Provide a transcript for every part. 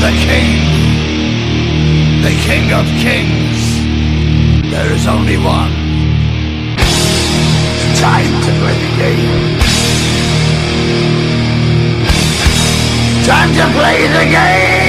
the king. The king of kings. There is only one. It's time to play the game. Time to play the game!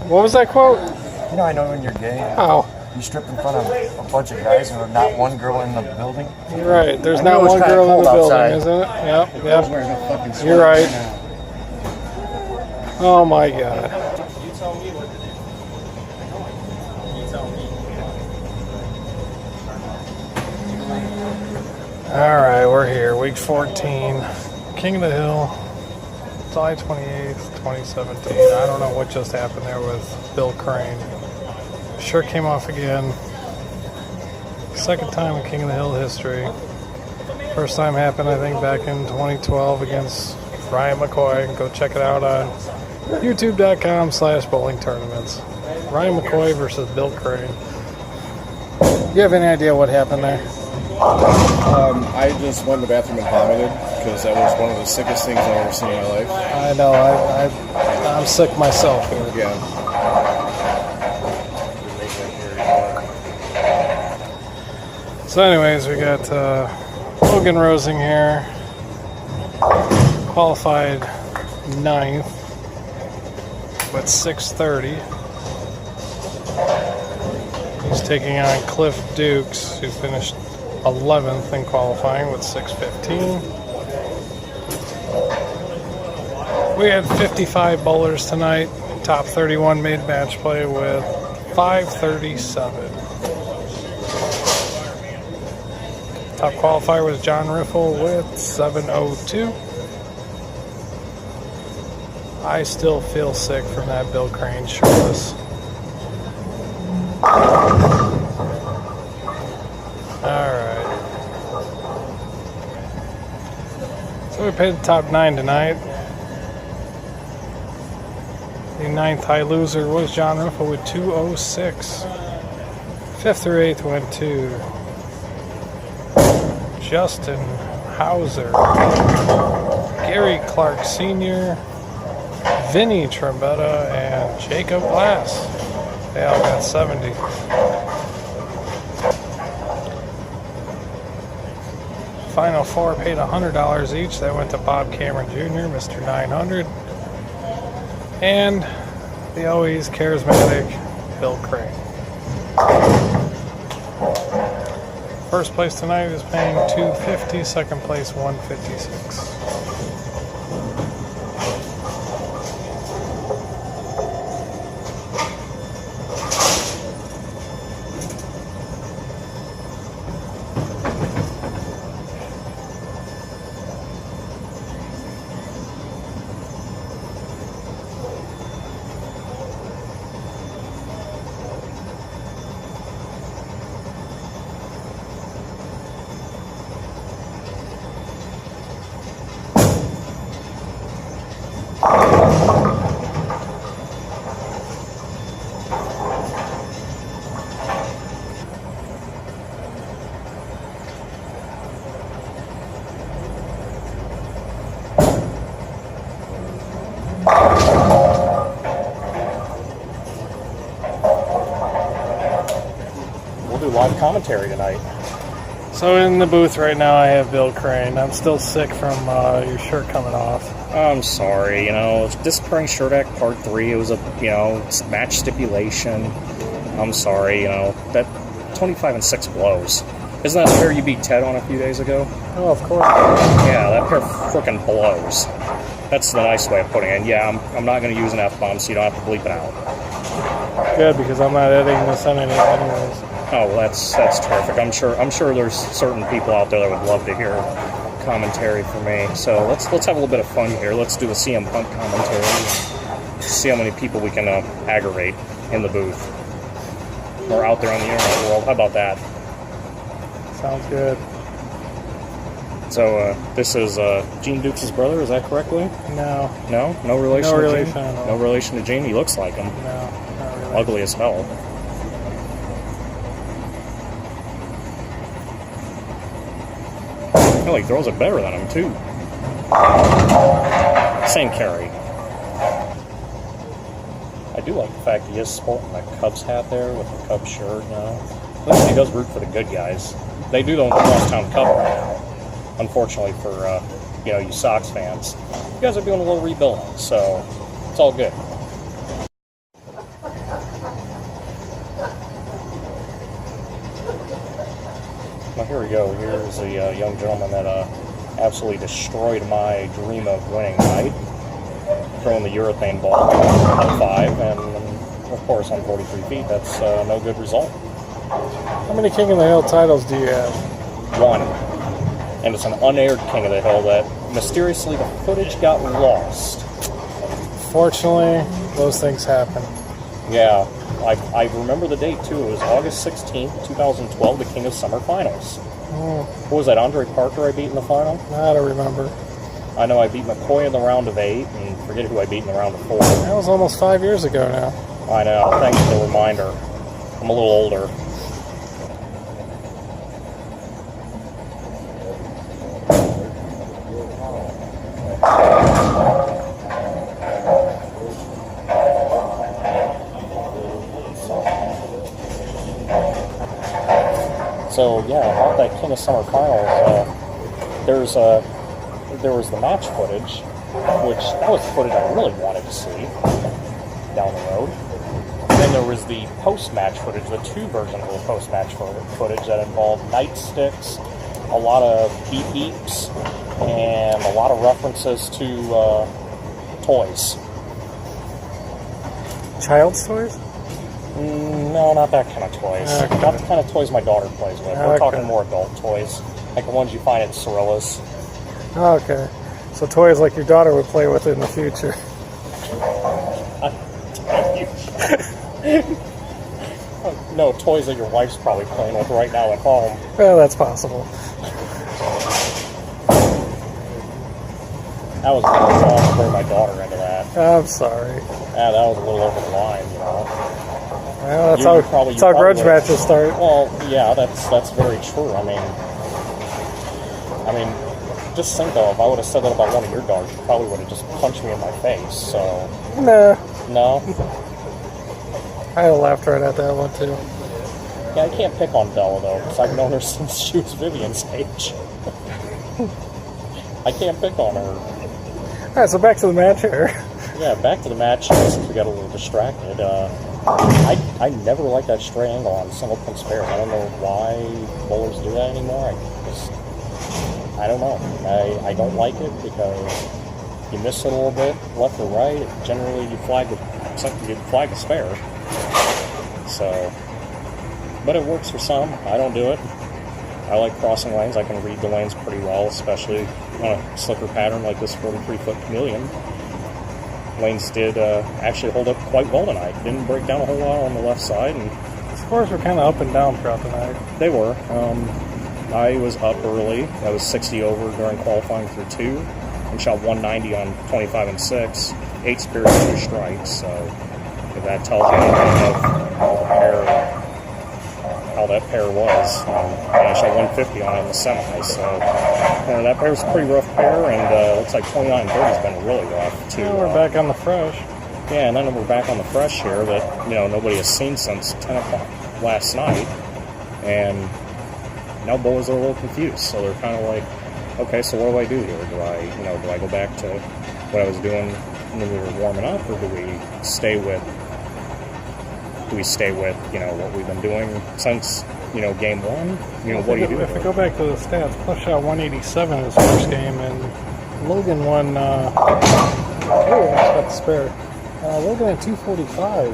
What was that quote? You know, I know when you're gay. Oh. You strip in front of a bunch of guys and not one girl in the building. You're right. There's not one girl in the building, isn't it? Yep. You're right. Oh my God. All right, we're here. Week 14. King of the Hill. July 28th, 2017. I don't know what just happened there with Bill Crane. Shirt came off again. Second time in King of the Hill history. First time happened, I think, back in 2012 against Ryan McCoy. Go check it out on youtube.com/bowling tournaments. Ryan McCoy versus Bill Crane. You have any idea what happened there? I just went to the bathroom and vomited because that was one of the sickest things I've ever seen in my life. I know. I'm sick myself here. Yeah. So anyways, we got Logan Rosing here. Qualified 9th with 630. He's taking on Cliff Dukes, who finished 11th in qualifying with 615. We had 55 bowlers tonight. Top 31 made match play with 537. Top qualifier was John Riffle with 702. I still feel sick from that Bill Crane shirtless. Alright. So we paid the top 9 tonight. The 9th high loser was John Riffle with 206. 5th through 8th went to Justin Hauser, Gary Clark Sr., Vinny Trombetta, and Jacob Glass. They all got 70. Final 4 paid $100 each. That went to Bob Cameron Jr., Mr. 900, and the always charismatic Bill Crane. First place tonight is paying $250. Second place $156. Live commentary tonight. So in the booth right now I have Bill Crane. I'm still sick from your shirt coming off. I'm sorry, disappearing shirt act part 3, it was a, match stipulation. I'm sorry, that 25-6 blows. Isn't that the pair you beat Ted on a few days ago? Oh, of course. Yeah, that pair frickin' blows. That's the nice way of putting it. And yeah, I'm not going to use an F-bomb, so you don't have to bleep it out. Good, because I'm not editing this anyways. Oh, well, that's terrific. I'm sure there's certain people out there that would love to hear commentary from me. So let's have a little bit of fun here. Let's do the CM Punk commentary. See how many people we can aggravate in the booth or out there on the internet world. How about that? Sounds good. So this is Gene Dukes' brother. Is that correctly? No. No, no relation. No to relation Gene? at all. No relation to Gene. He looks like him. No, not really. Ugly as hell. Hell, he throws it better than him too. Same carry. I do like the fact he is sporting that Cubs hat there with the Cubs shirt. You know, at least he does root for the good guys. They do own the Crosstown Cup right now. Unfortunately for you Sox fans, you guys are doing a little rebuilding, so it's all good. Now here we go. Here's a young gentleman that absolutely destroyed my dream of winning night, throwing the urethane ball up 5, and of course on 43 feet. That's no good result. How many King of the Hill titles do you have? 1. And it's an unaired King of the Hill that mysteriously the footage got lost. Fortunately, those things happen. Yeah, I remember the date too. It was August 16th, 2012, the King of Summer Finals. What was that, Andre Parker I beat in the final? I don't remember. I know I beat McCoy in the round of 8, and forget who I beat in the round of 4. That was almost 5 years ago now. I know, thanks for the reminder. I'm a little older. So yeah, about that King of Summer Finals, there was the match footage, which that was the footage I really wanted to see down the road. And then there was the post-match footage, the 2 versions of the post-match footage that involved nightsticks, a lot of beep beeps, and a lot of references to toys. Child's toys? No, not that kind of toys. Okay. Not the kind of toys my daughter plays with. We're Okay. talking more adult toys, like the ones you find at Cirilla's. Okay. So toys like your daughter would play with in the future. No, toys that your wife's probably playing with right now at home. Well, that's possible. That was a little wrong to bring my daughter into that. I'm sorry. Yeah, that was a little over the line, you know. Well, that's You how probably grudge would've- matches start. Well, yeah, that's very true. I mean, just think though, if I would have said that about one of your dogs, you probably would have just punched me in my face. So, Nah. no. I laughed right at that one too. Yeah, I can't pick on Bella though, because I've known her since she was Vivian's age. I can't pick on her. Alright, so back to the match here. Yeah, back to the match, since we got a little distracted. I never liked that straight angle on single pin spares. I don't know why bowlers do that anymore. I don't know. I don't like it because you miss it a little bit, left or right. Generally, you flag a spare. So, but it works for some. I don't do it. I like crossing lanes. I can read the lanes pretty well, especially on a slicker pattern like this 43-foot Chameleon. Lanes did actually hold up quite well tonight. Didn't break down a whole lot on the left side, and Scores were kind of up and down throughout the night. they were. I was up early. I was 60 over during qualifying through 2, and shot 190 on 25 and 6. 8 spears, 2 strikes. So if that tells you anything of how that pair was, and I shot 150 on it in the semi. So that pair's a pretty rough pair, and looks like 29 30's been really rough too. Yeah, we're back on the fresh. Yeah, and then we're back on the fresh here that nobody has seen since 10 o'clock last night, and now bowlers are a little confused. So they're kind of like, okay, so what do I do here? Do I go back to what I was doing when we were warming up, or do we stay with what we've been doing since game 1? What do you do? If we go back to the stats, Cliff shot 187 his first game, and Logan won. Oh, I got the spare. Logan at 245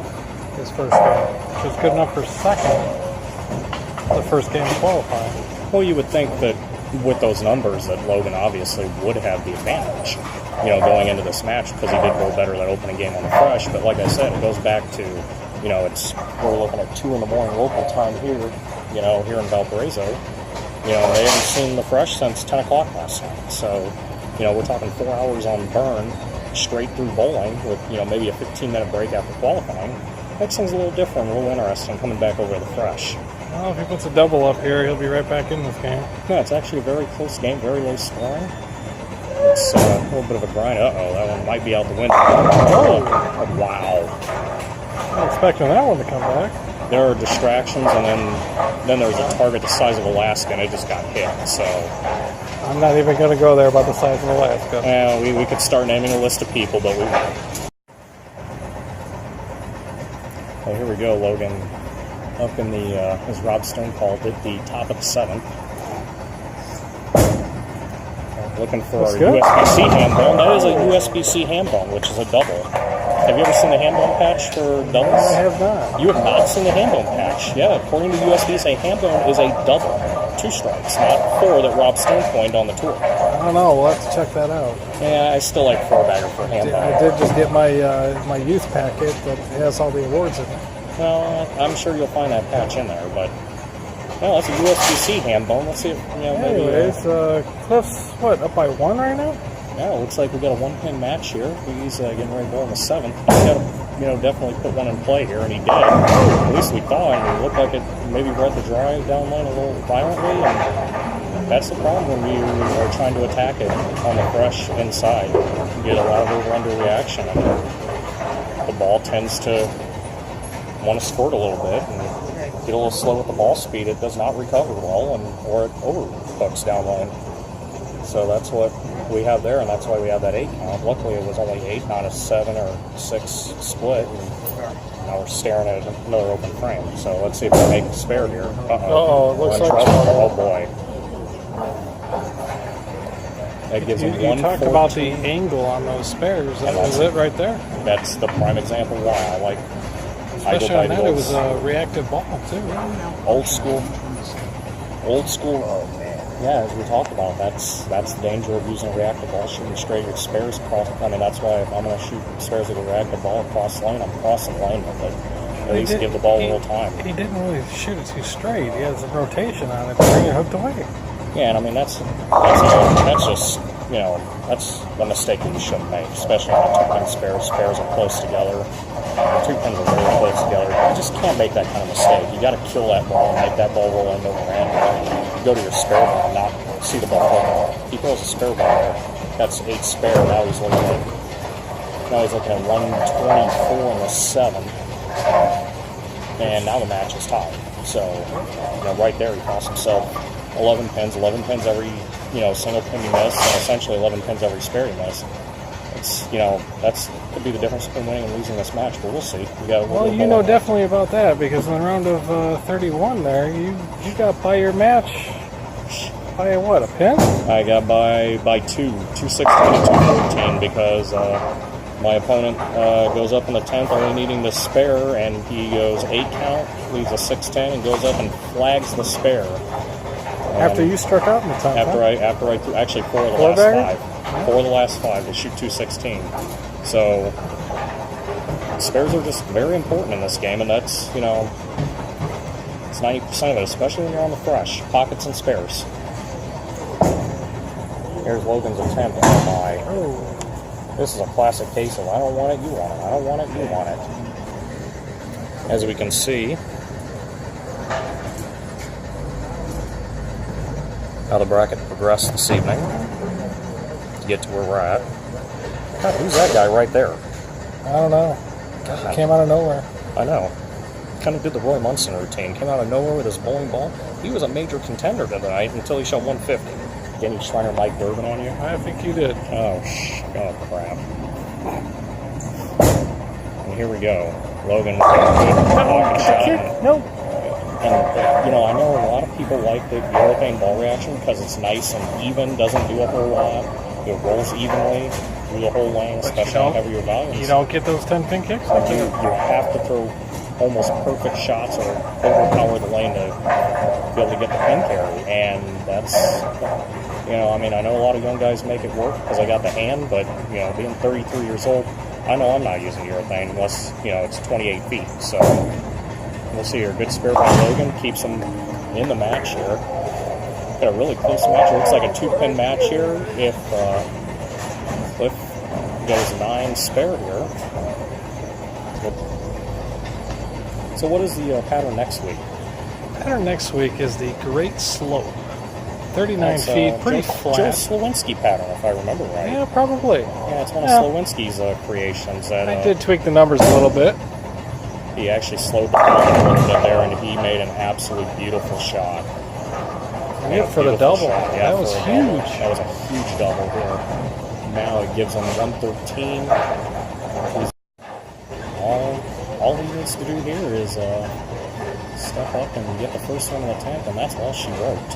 his first game, which was good enough for second. the first game of qualifying. Well, you would think that with those numbers that Logan obviously would have the advantage, going into this match because he did roll better that opening game on the fresh. But like I said, it goes back to, we're looking at 2 in the morning local time here, here in Valparaiso. They haven't seen the fresh since 10 o'clock last night. So, we're talking 4 hours on burn straight through bowling with, maybe a 15-minute break after qualifying. Makes things a little different, a little interesting coming back over to the fresh. Well, if he puts a double up here, he'll be right back in this game. No, it's actually a very close game, very low scoring. It's a little bit of a grind. Uh-oh, that one might be out the window. Oh, wow. I'm expecting that one to come back. There are distractions, and then there's a target the size of Alaska, and it just got hit, so... I'm not even going to go there about the size of Alaska. Yeah, we could start naming a list of people, but we won't. Oh, here we go, Logan. Up in the, as Rob Stone called it, the top of the 7th. Looking for our USBC ham bone. That is a USBC ham bone, which is a double. Have you ever seen the ham bone patch for doubles? I have not. You have not seen the ham bone patch? Yeah, according to USBC, a ham bone is a double. 2 strikes, not 4 that Rob Stone coined on the tour. I don't know. We'll have to check that out. Yeah, I still like 4-bagger for ham bone. I did just get my my youth packet that has all the awards in it. Well, I'm sure you'll find that patch in there, but well, that's a USBC ham bone. Let's see if Anyways, Cliff's up by 1 right now? Yeah, it looks like we got a 1-pin match here. He's getting ready to go in the 7th. He's got to, definitely put one in play here, and he did. At least we thought. It looked like it maybe read the drive down line a little violently, and that's the problem when you are trying to attack it on the fresh inside. You get a lot of over-under reaction, and the ball tends to want to squirt a little bit and get a little slow with the ball speed. It does not recover well, or it overhooks down line. So that's what we have there, and that's why we have that 8 count. Luckily, it was only 8, not a 7 or 6 split. And now we're staring at another open frame. So let's see if we make a spare here. Uh-oh, it looks like trouble. Oh boy. That gives him You talked about the angle on those spares. That was it right there. That's the prime example why I like. Especially on that, it was a reactive ball too. Old school. Yeah, as we talked about, that's the danger of using a reactive ball, shooting straight your spares across. I mean, that's why if I'm going to shoot spares with a reactive ball across the lane, I'm crossing the lane with it. At least give the ball a little time. He didn't really shoot it too straight. He has a rotation on it to bring it hooked away. Yeah, and I mean that's just that's a mistake that you shouldn't make, especially when 2-pin spares. Spares are close together. 2 pins are very close together. You just can't make that kind of mistake. You got to kill that ball and make that ball roll into the end. You go to your spare ball and not see the ball hook. He throws a spare ball there. That's 8 spare. Now he's looking at 124 in the 7th, and now the match is tied. So right there he cost himself 11 pins every single pin you miss, and essentially 11 pins every spare you miss. It's that's could be the difference between winning and losing this match, but we'll see. We got definitely about that, because in the round of 31 there, you got by your match by a pin? I got by 216 to 214, because my opponent goes up in the 10th, only needing the spare, and he goes 8 count, leaves a 6-10, and goes up and flags the spare. After you struck out in the 10th? After I threw, actually 4 of the last 5. 4 of the last 5 to shoot 216. So spares are just very important in this game, and that's it's 90% of it, especially when you're on the fresh. Pockets and spares. Here's Logan's attempt. Oh my. This is a classic case of I don't want it, you want it. I don't want it, you want it. As we can see, how the bracket progressed this evening to get to where we're at. God, who's that guy right there? I don't know. God. Came out of nowhere. I know. Kind of did the Roy Munson routine. Came out of nowhere with his bowling ball. He was a major contender tonight until he shot 150. Again, you Schreiner Mike Durbin on you? I think you did. Oh crap. And here we go. Logan with a pocket shot. Nope. And, I know a lot of people like the urethane ball reaction because it's nice and even, doesn't do a whole lot. It rolls evenly through the whole lane, especially on heavier volumes. You don't get those 10-pin kicks? You have to throw almost perfect shots or overpower the lane to be able to get the pin carry. And that's, you know, I mean, I know a lot of young guys make it work because I got the hand, but, you know, being 33 years old, I know I'm not using urethane unless, you know, it's 28 feet. So we'll see here. Good spare by Logan. Keeps him in the match here. Got a really close match. It looks like a 2-pin match here if Cliff goes 9 spare here. So what is the pattern next week? Pattern next week is the Great Slope. 39 feet, pretty flat. Joe Slowinski pattern, if I remember right. Yeah, probably. Yeah, it's one of Slowinski's creations. That, I did tweak the numbers a little bit. He actually slowed the time a little bit there, and he made an absolute beautiful shot. Yeah, for the double. Yeah, that was huge. That was a huge double here. Now it gives him 113. All he needs to do here is step up and get the first one in the tank, and that's all she wrote.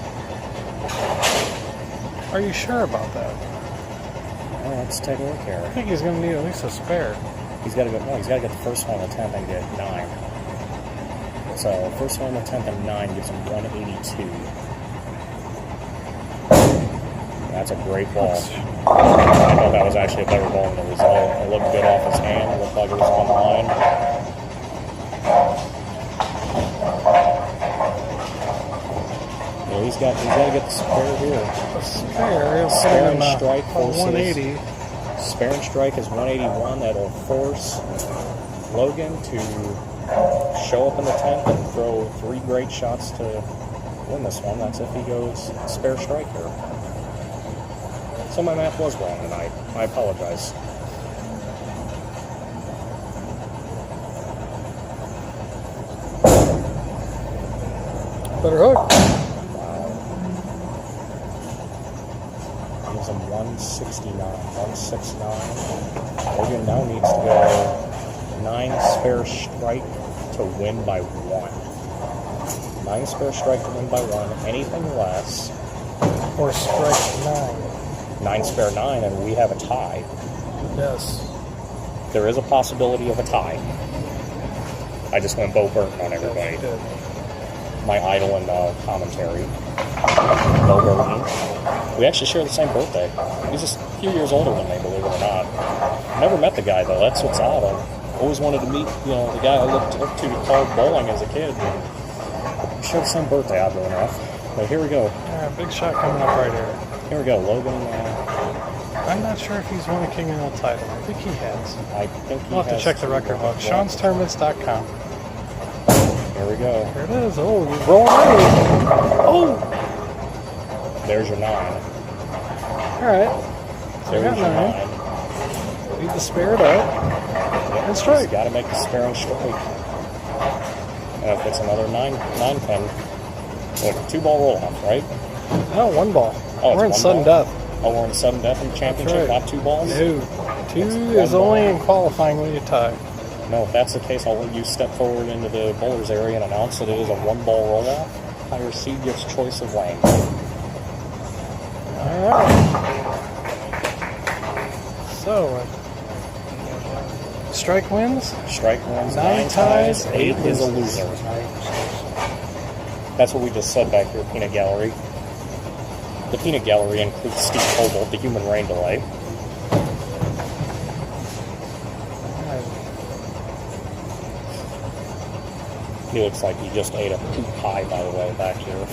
Are you sure about that? Well, let's take a look here. I think he's going to need at least a spare. He's got to go. No, he's got to get the first one in the 10th and get 9. So first one in the 10th and 9 gives him 182. That's a great ball. I thought that was actually a better ball than the result. It looked good off his hand. It looked like it was on the line. Yeah, he's got to get the spare here. Spare and strike forces 180. Spare and strike is 181. That'll force Logan to show up in the 10th and throw 3 great shots to win this one. That's if he goes spare strike here. So my math was wrong tonight. I apologize. Better hook. Gives him 169, 169. Logan now needs to go 9 spare strike to win by 1. 9 spare strike to win by 1. Anything less. Or strike 9. 9 spare 9, and we have a tie. Yes. There is a possibility of a tie. I just went Bo Burton on everybody. My idol in commentary. Bo Burton. We actually share the same birthday. He's just a few years older than me, believe it or not. Never met the guy, though. That's what's odd. I always wanted to meet, you know, the guy I looked up to called bowling as a kid. We share the same birthday, oddly enough. But here we go. All right, big shot coming up right here. Here we go, Logan. I'm not sure if he's won a King of the Hill title. I think he has. I think he We'll have to check the record book. Shaun'sTournaments.com. Here we go. There it is. Oh, he's rolling right. Oh! There's your 9. All right. So we There's got your 9. 9. Need to spare it up. Yep, And strike. He's got to make the spare and strike. And if it's another 9 pin, what, 2 ball roll off, right? No, 1 ball. Oh, We're in it's sudden 1 ball? death. Oh, we're in sudden death in the championship, right. not 2 balls? No. 2 is only in qualifying when you tie. No, if that's the case, I'll let you step forward into the bowler's area and announce that it is a 1 ball roll off. Higher seed gets choice of lane. All right. So, strike wins. Strike wins, 9 ties, 8 is a loses. loser. That's what we just said back here at Peanut Gallery. The Peanut Gallery includes Steve Cobalt, the human rain delay. He looks like he just ate a poop pie, by the way, back here.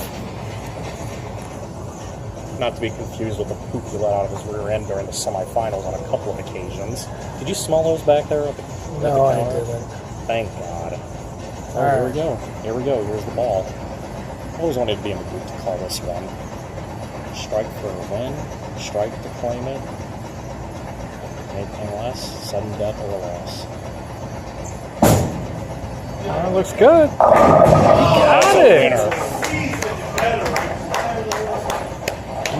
Not to be confused with the poop he let out of his rear end during the semifinals on a couple of occasions. Did you smell those back there at the No, I counter? didn't. Thank God. Oh, All here right. we go. Here we go. Here's the ball. Always wanted to be in the group to call this one. Strike for a win. Strike to claim it. Anything less, sudden death or a loss. Looks good. Got it.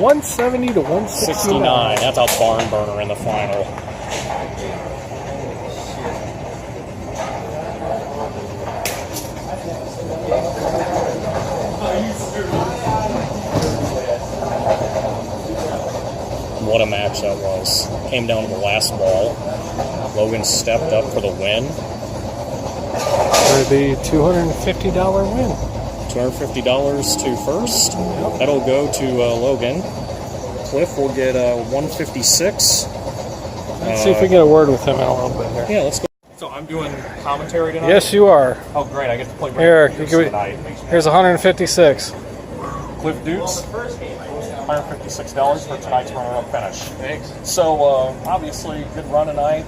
170 to 169. 69. That's a barn burner in the final. What a match that was. Came down to the last ball. Logan stepped up for the win. for the $250 win. $250 to first. That'll go to Logan. Cliff will get 156. Let's see if we get a word with him in a little bit here. Yeah, let's go. So I'm doing commentary tonight? Yes, you are. Oh, great. I get to play Here, tonight. here's 156. Cliff Dukes, $156 for tonight's runner-up finish. Thanks. So, obviously, good run tonight.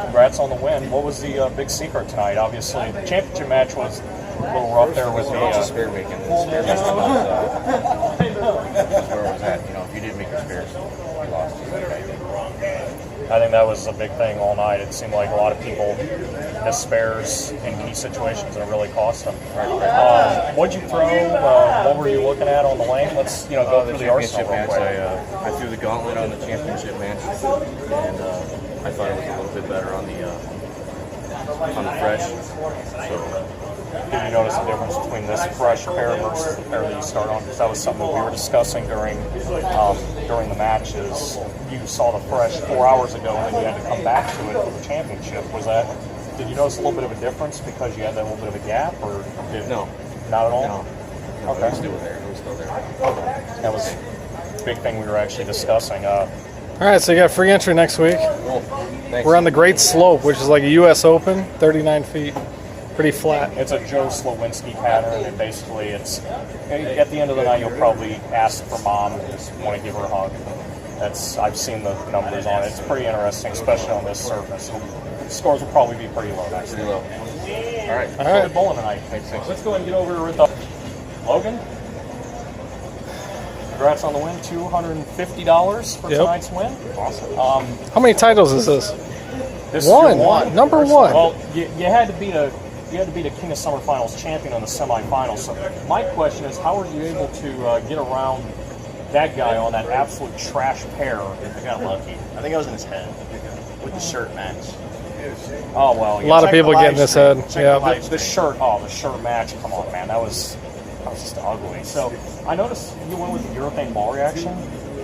Congrats on the win. What was the big secret tonight? Obviously, the championship match was a little rough there with the spear making. The spear making was where it was at. You know, if you didn't make your spears, you lost. I think that was a big thing all night. It seemed like a lot of people missed spares in key situations and it really cost them. What'd you throw? What were you looking at on the lane? Let's go through the arsenal real match. quick. I threw the gauntlet on the championship match, and I thought it was a little bit better on the fresh. So. Did you notice a difference between this fresh pair versus the pair that you start on? Because that was something that we were discussing during the match. Is you saw the fresh 4 hours ago, and then you had to come back to it for the championship. Did you notice a little bit of a difference because you had that little bit of a gap, or No, not at all? no. Okay. It was still there. It was still there. Okay. That was a big thing we were actually discussing. All right, so you got free entry next week. Cool. Thanks. We're on the Great Slope, which is like a U.S. Open, 39 feet. Pretty flat. It's a Joe Slowinski pattern, and basically it's at the end of the night you'll probably ask for mom, just want to give her a hug. I've seen the numbers on it. It's pretty interesting, especially on this surface. The scores will probably be pretty low next Pretty year. low. All right. Good bowling tonight. Let's go ahead and get over with Logan. Congrats on the win, $250 for tonight's win. Awesome. How many titles is this? This One. is your Number one. Well, you had to beat a King of Summer Finals champion in the semifinals. So my question is, how were you able to get around that guy on that absolute trash pair? I got lucky. I think I was in his head with the shirt match. Oh well, A lot of people get in this head. Yeah. The shirt match. Come on, man, that was just ugly. So I noticed you went with the urethane ball reaction,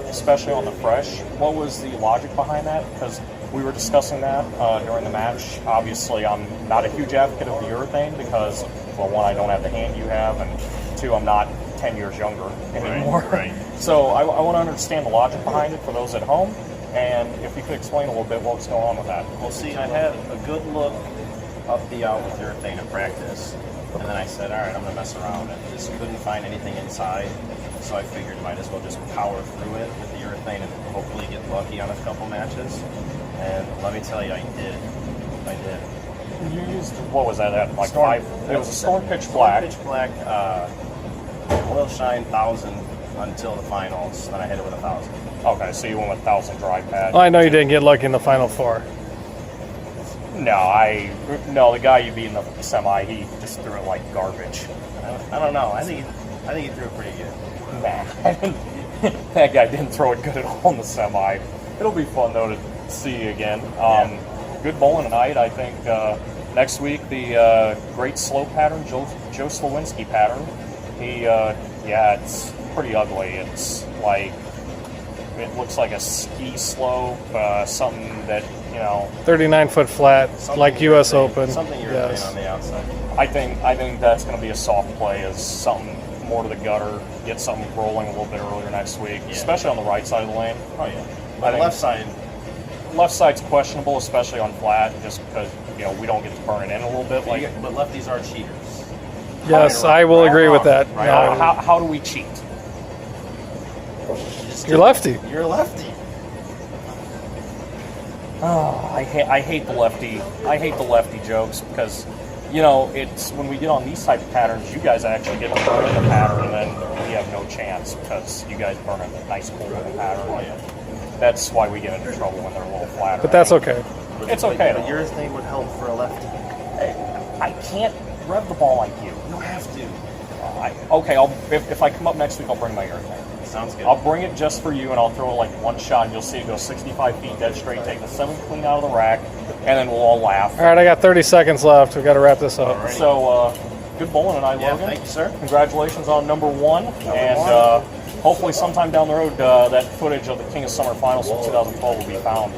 especially on the fresh. What was the logic behind that? Because we were discussing that during the match. Obviously, I'm not a huge advocate of the urethane because, well, one, I don't have the hand you have, and two, I'm not 10 years younger anymore. Right. So I want to understand the logic behind it for those at home, and if you could explain a little bit what's going on with that. Well, see, I had a good look up the out with urethane in practice, and then I said, all right, I'm going to mess around. And just couldn't find anything inside, so I figured might as well just power through it with the urethane and hopefully get lucky on a couple matches. And let me tell you, I did. You used, what was that at? Like Storm. 5? It was a Storm Pitch Black. Pitch Black, Oil Shine 1000 until the finals. Then I hit it with 1000. Okay, so you went with 1000 dry pad. Well, I know you didn't get lucky in the Final Four. No, the guy you beat in the semi, he just threw it like garbage. I don't know. I think he threw it pretty good. Nah, that guy didn't throw it good at all in the semi. It'll be fun though to see you again. Good bowling tonight. I think next week the Great Slope pattern, Joe Slowinski pattern. It's pretty ugly. It's like it looks like a ski slope, something that 39-foot flat, like U.S. Open. Something you're Yes. on the outside. I think that's going to be a soft play, is something more to the gutter, get something rolling a little bit earlier next week, especially on the right side of the lane. Oh yeah. I But think- left side. Left side's questionable, especially on flat, just because we don't get to burn it in a little bit. But lefties are cheaters. Yes, I will agree with that. Right. No, How do we cheat? you're lefty. You're a lefty. Oh, I hate the lefty. I hate the lefty jokes because, it's when we get on these type of patterns, you guys actually get to burn in the pattern, and then we have no chance because you guys burn a nice cool in the pattern. That's why we get into trouble when they're a little flatter. But that's okay. It's okay. But urethane would help for a lefty. I can't rev the ball like you. You don't have to. If I come up next week, I'll bring my urethane. Sounds good. I'll bring it just for you, and I'll throw it like one shot, and you'll see it go 65 feet dead straight, take the 7 clean out of the rack, and then we'll all laugh. All right, I got 30 seconds left. We've got to wrap this up. Alrighty. So, good bowling tonight, Yeah, Logan. thank you, sir. Congratulations on number one. Hopefully sometime down the road, that footage of the King of Summer Finals from 2012 will be found.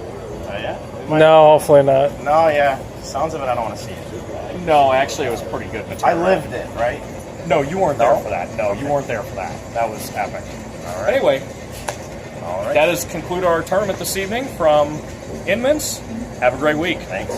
Yeah? No, hopefully not. No, yeah. Sounds of it, I don't want to see it. No, actually, it was pretty good I material. lived it, right? No, you weren't there No? for that. No, you weren't there for that. That was epic. All right. Anyway, All right. that does conclude our tournament this evening from Inman's. Have a great week. Thanks.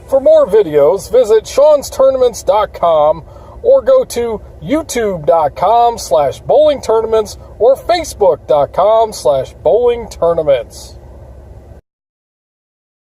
For more videos, visit Shaun'sTournaments.com or go to YouTube.com/bowling tournaments or Facebook.com/bowling tournaments.